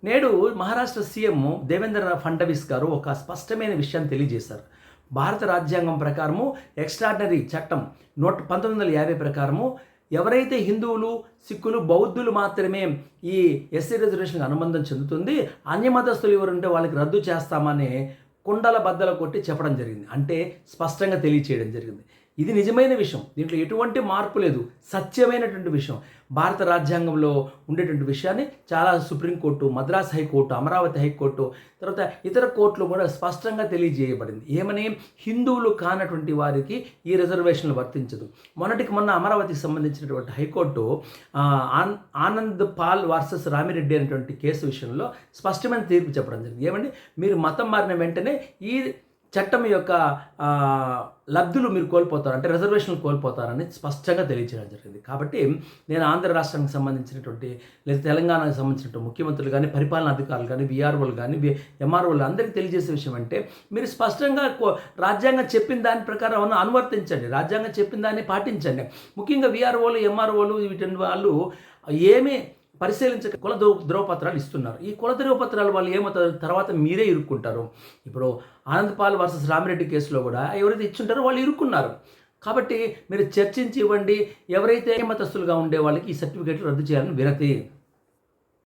నేడు మహారాష్ట్ర సీఎం దేవేంద్ర ఫడ్నవీస్ గారు ఒక స్పష్టమైన విషయాన్ని తెలియజేశారు. భారత రాజ్యాంగం ప్రకారము ఎక్స్ట్రాడినరీ చట్టం 1950 ప్రకారము ఎవరైతే హిందువులు, సిక్కులు, బౌద్ధులు మాత్రమే ఈ ఎస్సీ రిజర్వేషన్కి అనుబంధం చెందుతుంది, అన్య మతస్థులు ఎవరుంటే వాళ్ళకి రద్దు చేస్తామని కుండల బద్దలు కొట్టి చెప్పడం జరిగింది. అంటే స్పష్టంగా తెలియచేయడం జరిగింది. ఇది నిజమైన విషయం, దీంట్లో ఎటువంటి మార్పు లేదు, సత్యమైనటువంటి విషయం. భారత రాజ్యాంగంలో ఉండేటువంటి విషయాన్ని చాలా supreme court, Madras high court, Amaravati high court, తర్వాత ఇతర కోర్టులు కూడా స్పష్టంగా తెలియజేయబడింది. ఏమని? హిందువులు కానటువంటి వారికి ఈ రిజర్వేషన్లు వర్తించదు. మొన్నటికి మొన్న అమరావతికి సంబంధించినటువంటి హైకోర్టు ఆనంద్ పాల్ వర్సెస్ రామిరెడ్డి అనేటువంటి కేసు విషయంలో స్పష్టమైన తీర్పు చెప్పడం జరిగింది. ఏమండి, మీరు మతం మారిన వెంటనే ఈ చట్టం యొక్క లబ్ధులు మీరు కోల్పోతారు, అంటే రిజర్వేషన్లు కోల్పోతారని స్పష్టంగా తెలియజేయడం జరిగింది. కాబట్టి నేను ఆంధ్ర రాష్ట్రానికి సంబంధించినటువంటి లేదా తెలంగాణకు సంబంధించినటువంటి ముఖ్యమంత్రులు కానీ, పరిపాలనా అధికారులు కానీ, విఆర్ఓలు కానీ, ఎంఆర్ఓలు అందరికీ తెలియజేసే విషయం అంటే మీరు స్పష్టంగా రాజ్యాంగం చెప్పిన దాని ప్రకారం అనువర్తించండి, రాజ్యాంగం చెప్పిన దాన్ని పాటించండి. ముఖ్యంగా విఆర్ఓలు, ఎంఆర్ఓలు వీటి వాళ్ళు ఏమీ పరిశీలించక కుల ధ్రువపత్రాలు ఇస్తున్నారు. ఈ కుల ధ్రువపత్రాలు వాళ్ళు ఏమవుతారు, తర్వాత మీరే ఇరుక్కుంటారు. ఇప్పుడు ఆనంద్ పాల్ వర్సెస్ రామిరెడ్డి కేసులో కూడా ఎవరైతే ఇచ్చుంటారో వాళ్ళు ఇరుక్కున్నారు. కాబట్టి మీరు చర్చించి ఇవ్వండి. ఎవరైతే మతస్థులుగా ఉండే వాళ్ళకి ఈ సర్టిఫికేట్లు రద్దు చేయాలని వినతి.